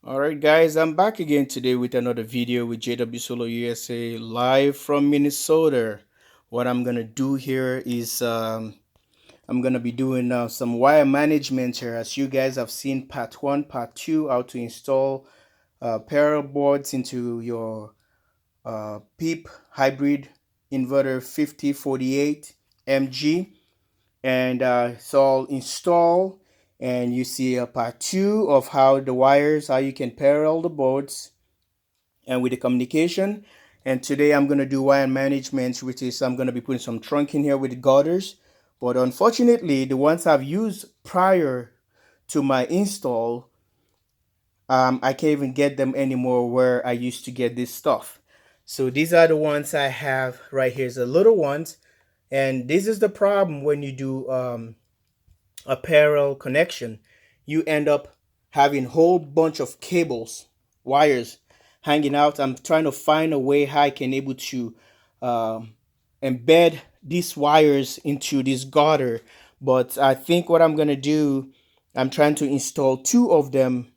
Alright guys, I'm back again today with another video with jwsolarusa live from Minnesota. What I'm gonna do here is I'm gonna be doing some wire management here. As you guys have seen part 1, part 2, how to install parallel boards into your PIP hybrid inverter 5048 MG, and it's all installed. And you see a part 2 of how you can parallel the boards and with the communication. And today I'm going to do wire management, which is I'm going to be putting some trunk in here with the gutters. But unfortunately, the ones I've used prior to my install, I can't even get them anymore where I used to get this stuff. So these are the ones I have right here, the little ones. And this is the problem when you do a parallel connection. You end up having a whole bunch of cables, wires hanging out. I'm trying to find a way how I can able to embed these wires into this gutter. But I think what I'm gonna do, I'm trying to install two of them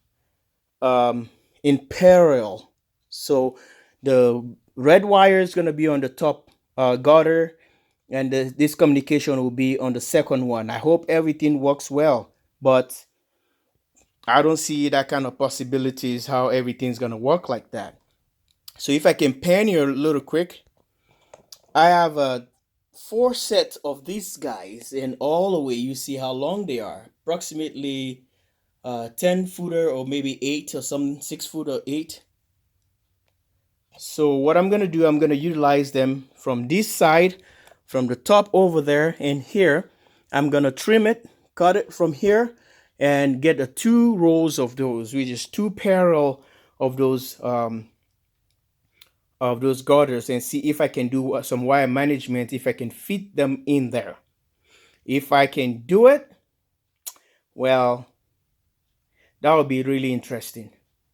in parallel. So the red wire is gonna be on the top gutter, and this communication will be on the second one. I hope everything works well, but I don't see that kind of possibilities how everything's gonna work like that. So if I can pan here a little quick, I have a four sets of these guys, and all the way you see how long they are, approximately 10 footer or maybe 8 or some 6 foot or 8. So what I'm gonna do, I'm gonna utilize them from this side, from the top over there and here. I'm gonna trim it, cut it from here, and get the two rows of those, which is two parallel of those gutters, and see if I can do some wire management, if I can fit them in there. If I can do it, well, that would be really interesting.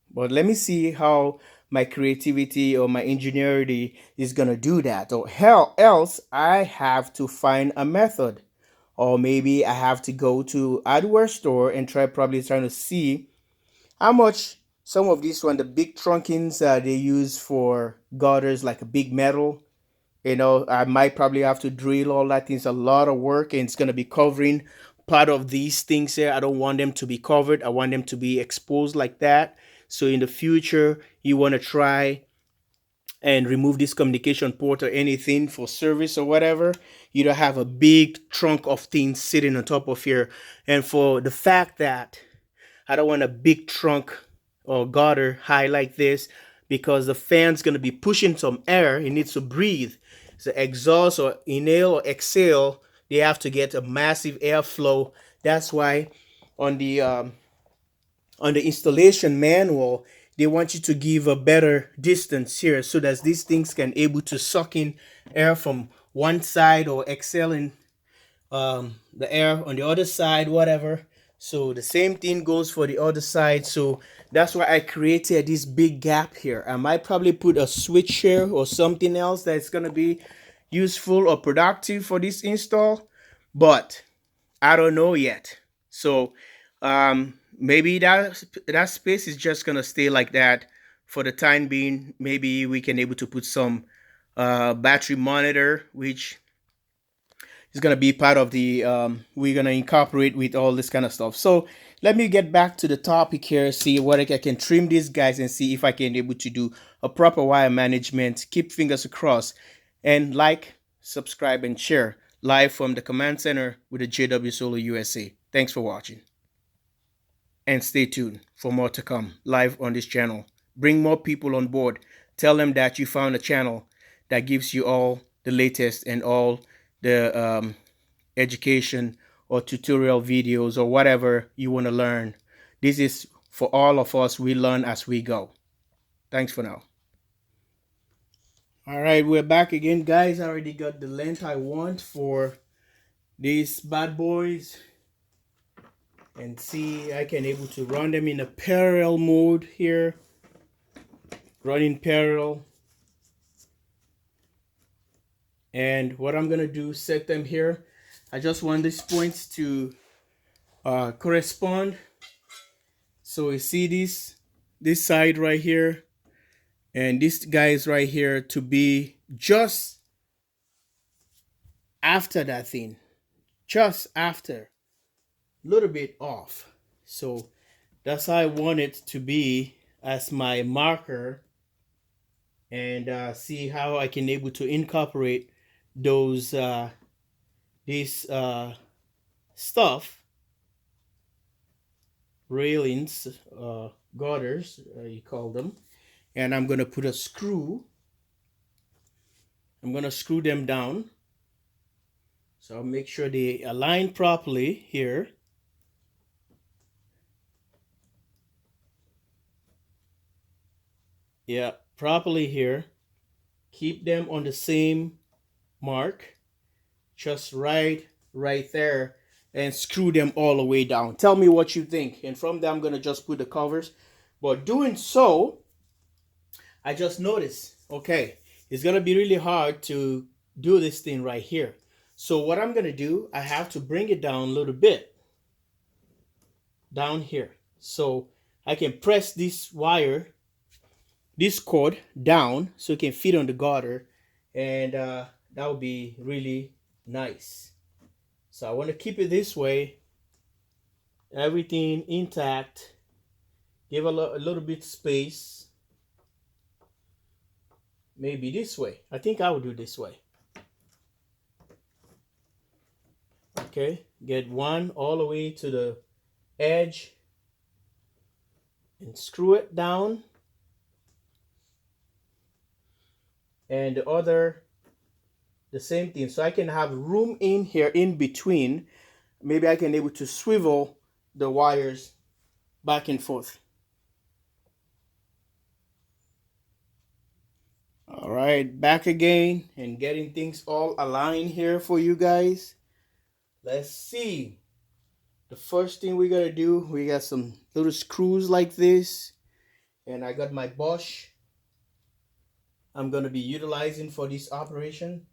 But let me see how my creativity or my ingenuity is gonna do that. Or hell else I have to find a method. Or maybe I have to go to hardware store and probably trying to see how much some of these the big trunkings they use for gutters, like a big metal. I might probably have to drill all that. It's a lot of work, and it's gonna be covering part of these things here. I don't want them to be covered. I want them to be exposed like that. So in the future, you want to try and remove this communication port or anything for service or whatever. You don't have a big trunk of things sitting on top of here. And for the fact that I don't want a big trunk or gutter high like this, because the fan's going to be pushing some air. It needs to breathe. So exhaust or inhale or exhale, they have to get a massive airflow. That's why on the installation manual, they want you to give a better distance here so that these things can able to suck in air from one side or exhaling the air on the other side, whatever. So the same thing goes for the other side. So that's why I created this big gap here. I might probably put a switch here or something else that's gonna be useful or productive for this install, but I don't know yet. So maybe that space is just gonna stay like that for the time being. Maybe we can able to put some battery monitor, which is gonna be part of the we're gonna incorporate with all this kind of stuff. So let me get back to the topic here, see what I can trim these guys and see if I can able to do a proper wire management. Keep fingers crossed, and like, subscribe, and share live from the command center with the jwsolarusa. Thanks for watching, and stay tuned for more to come live on this channel. Bring more people on board. Tell them that you found a channel that gives you all the latest and all the education or tutorial videos or whatever you want to learn. This is for all of us. We learn as we go. Thanks for now. All right, we're back again, guys. I already got the length I want for these bad boys, and see I can able to run them in a parallel mode here. Running parallel. And what I'm gonna do, set them here. I just want these points to correspond. So you see this, this side right here, and this guy is right here to be just after that thing, just after, a little bit off. So that's how I want it to be as my marker, and see how I can able to incorporate those this stuff, railings, girders, you call them. And I'm gonna put a screw. I'm gonna screw them down. So I'll make sure they align properly here. Yeah, properly here. Keep them on the same mark, just right there, and screw them all the way down. Tell me what you think. And from there, I'm gonna just put the covers. But doing so, I just noticed, okay, it's gonna be really hard to do this thing right here. So what I'm gonna do, I have to bring it down a little bit, down here. So I can press this wire, this cord down so it can fit on the garter, and that would be really nice. So I want to keep it this way, everything intact, give a little bit space, maybe this way. I think I will do this way. Okay, get one all the way to the edge and screw it down, and the other the same thing, so I can have room in here in between. Maybe I can able to swivel the wires back and forth. All right, back again and getting things all aligned here for you guys. Let's see. The first thing we gotta do, we got some little screws like this, and I got my Bosch I'm gonna be utilizing for this operation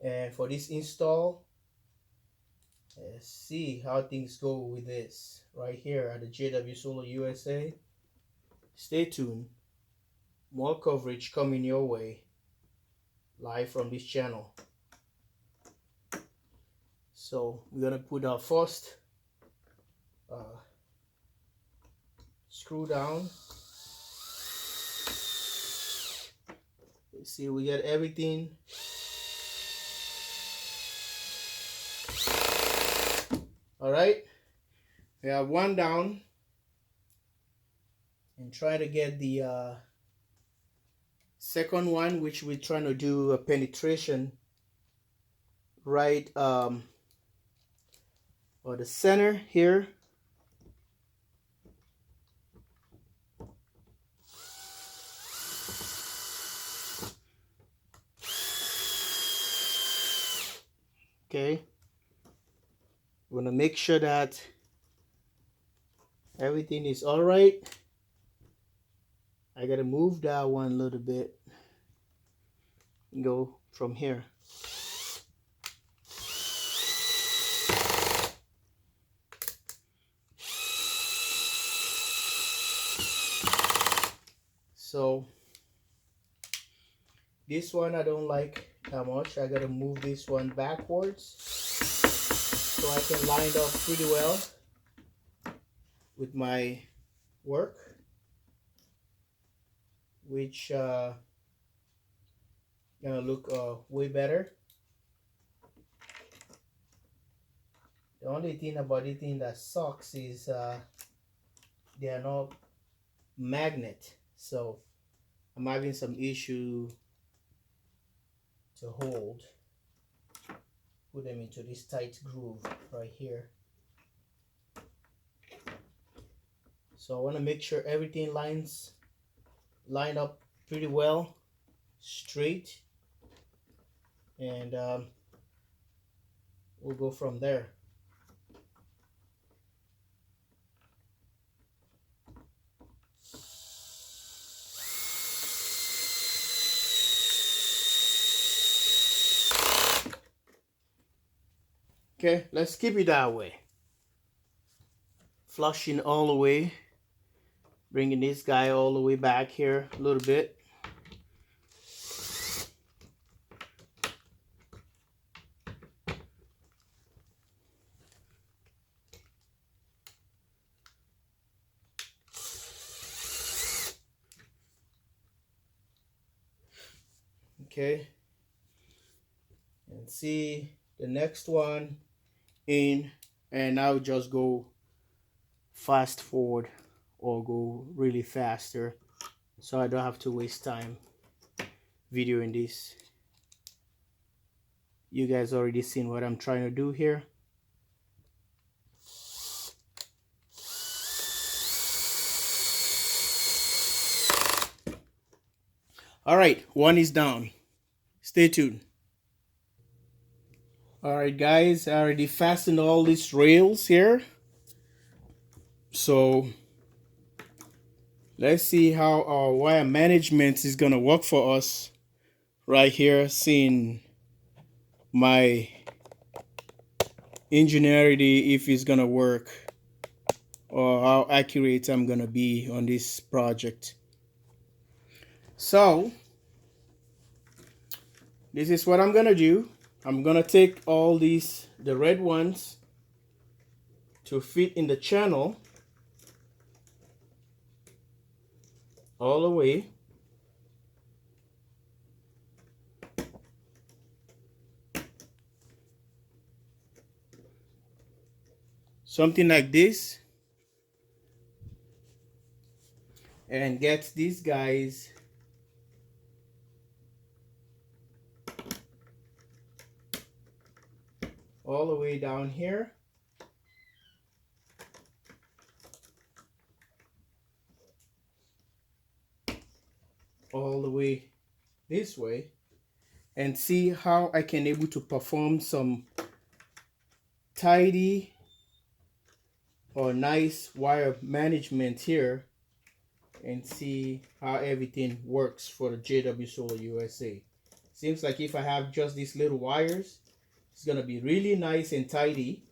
and for this install. Let's see how things go with this right here at the JW Solar USA. Stay tuned. More coverage coming your way live from this channel. So we're gonna put our first screw down. See, we got everything. All right, we have one down, and try to get the second one, which we're trying to do a penetration right or the center here. Okay, we want to make sure that everything is all right. I gotta move that one a little bit and go from here. So this one I don't like that much. I gotta move this one backwards so I can line it up pretty well with my work, which gonna look way better. The only thing about the thing that sucks is they are not magnet, so I'm having some issue to put them into this tight groove right here. So I want to make sure everything line up pretty well, straight, and we'll go from there. Okay, let's keep it that way. Flushing all the way. Bringing this guy all the way back here a little bit. Okay, and see the next one in, and I'll just go fast forward or go really faster so I don't have to waste time videoing this. You guys already seen what I'm trying to do here. All right, one is down. Stay tuned. All right, guys, I already fastened all these rails here. So let's see how our wire management is gonna work for us right here, seeing my ingenuity, if it's gonna work or how accurate I'm gonna be on this project. So this is what I'm gonna do. I'm gonna take all these, the red ones, to fit in the channel all the way. Something like this. And get these guys all the way down here. All the way this way, and see how I can able to perform some tidy or nice wire management here, and see how everything works for the JW Solar USA. Seems like if I have just these little wires, it's gonna be really nice and tidy.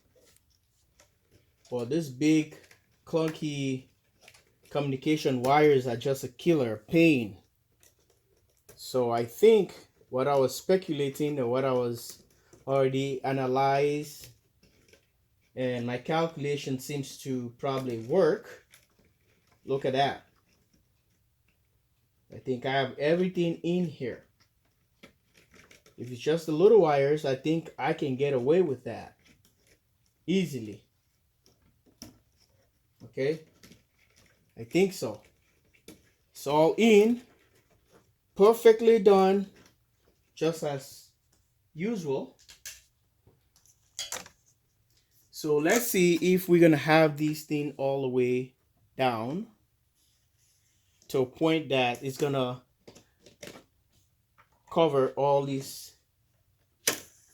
Well, this big clunky communication wires are just a killer pain. So I think what I was speculating, or what I was already analyzed, and my calculation seems to probably work. Look at that. I think I have everything in here. If it's just the little wires, I think I can get away with that easily. Okay, I think so. It's all in, perfectly done, just as usual. So let's see if we're gonna have this thing all the way down to a point that it's gonna cover all these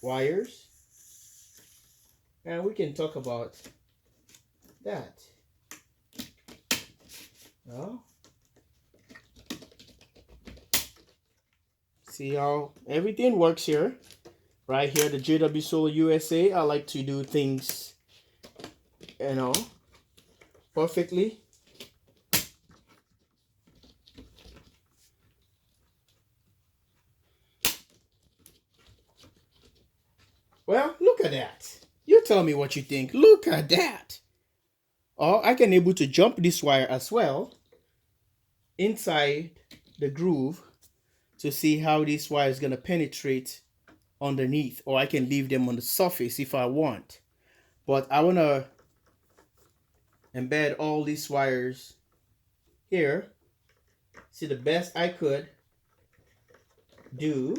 wires, and we can talk about that. Well, see how everything works here. Right here, the JW Solar USA, I like to do things, you know, perfectly. Well, look at that. You tell me what you think. Look at that. Or I can able to jump this wire as well inside the groove to see how this wire is going to penetrate underneath, or I can leave them on the surface if I want. But I want to embed all these wires here. See, the best I could do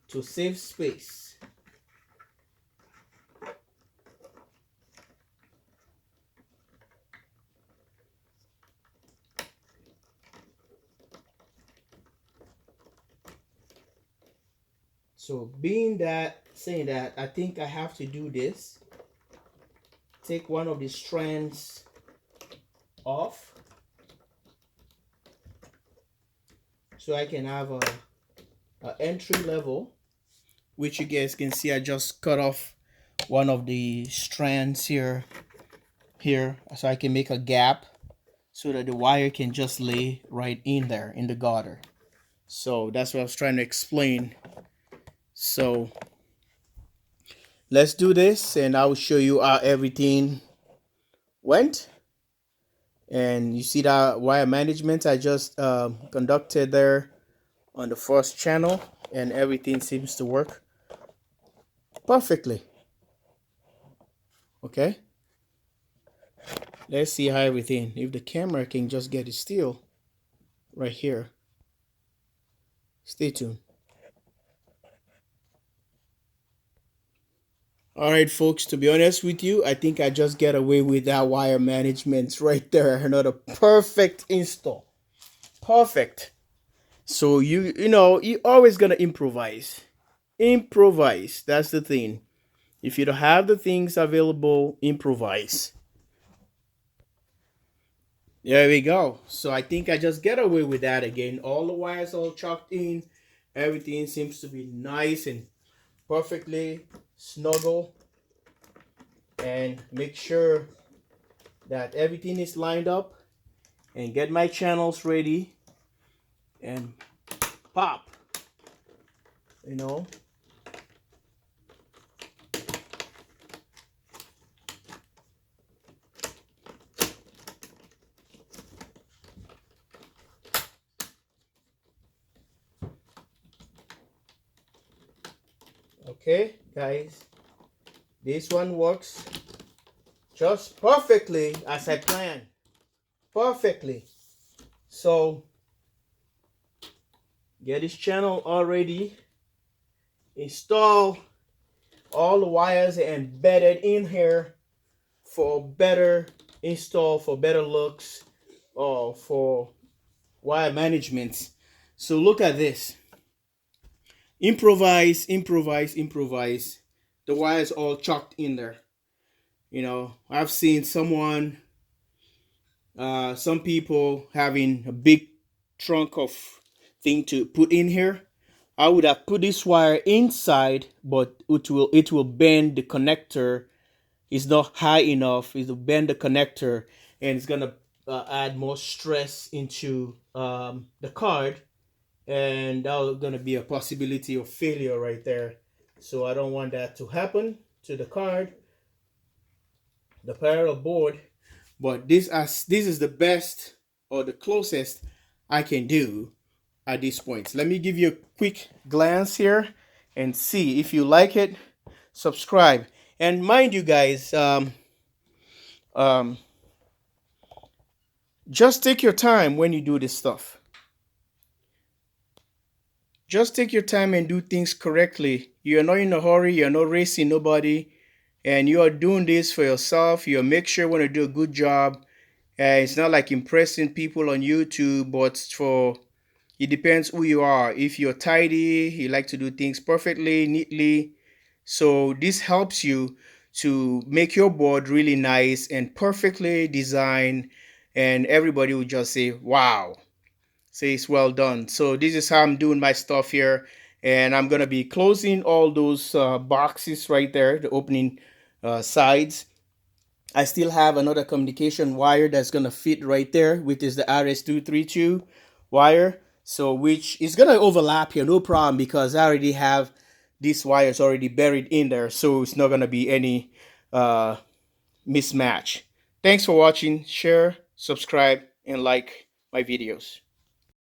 to save space. So saying that, I think I have to do this. Take one of the strands off so I can have a entry level, which you guys can see I just cut off one of the strands here so I can make a gap so that the wire can just lay right in there in the gutter. So that's what I was trying to explain. So let's do this and I will show you how everything went. And you see that wire management I just conducted there on the first channel, and everything seems to work perfectly. Okay, let's see how everything, if the camera can just get it still right here. Stay tuned. All right, folks, to be honest with you, I think I just get away with that wire management right there. Another perfect install. Perfect. So you know, you're always gonna improvise. Improvise. That's the thing. If you don't have the things available, improvise. There we go. So I think I just get away with that again. All the wires all chalked in. Everything seems to be nice and perfectly snuggle. And make sure that everything is lined up. And get my channels ready. And pop. You know. Okay, guys. This one works just perfectly as I planned. Perfectly. So get this channel already. Install all the wires embedded in here for better install, for better looks, or for wire management. So look at this. Improvise, improvise, improvise. The wires all chalked in there. You know, I've seen some people having a big trunk of thing to put in here. I would have put this wire inside, but it will bend the connector. It's not high enough. It will bend the connector, and it's gonna add more stress into the card, and that's gonna be a possibility of failure right there. So I don't want that to happen to the card, the parallel board. But this is the best or the closest I can do at this point. Let me give you a quick glance here and see if you like it. Subscribe, and mind you guys, um, just take your time when you do this stuff. Just take your time and do things correctly. You're not in a hurry. You're not racing nobody, and you are doing this for yourself. You make sure you want to do a good job. It's not like impressing people on YouTube, but for it depends who you are. If you're tidy, you like to do things perfectly, neatly. So this helps you to make your board really nice and perfectly designed, and everybody will just say, wow, say it's well done. So this is how I'm doing my stuff here, and I'm gonna be closing all those boxes right there, the opening sides. I still have another communication wire that's gonna fit right there, which is the RS232 wire. So which is gonna overlap here, no problem, because I already have these wires already buried in there, so it's not gonna be any mismatch. Thanks for watching. Share, subscribe, and like my videos.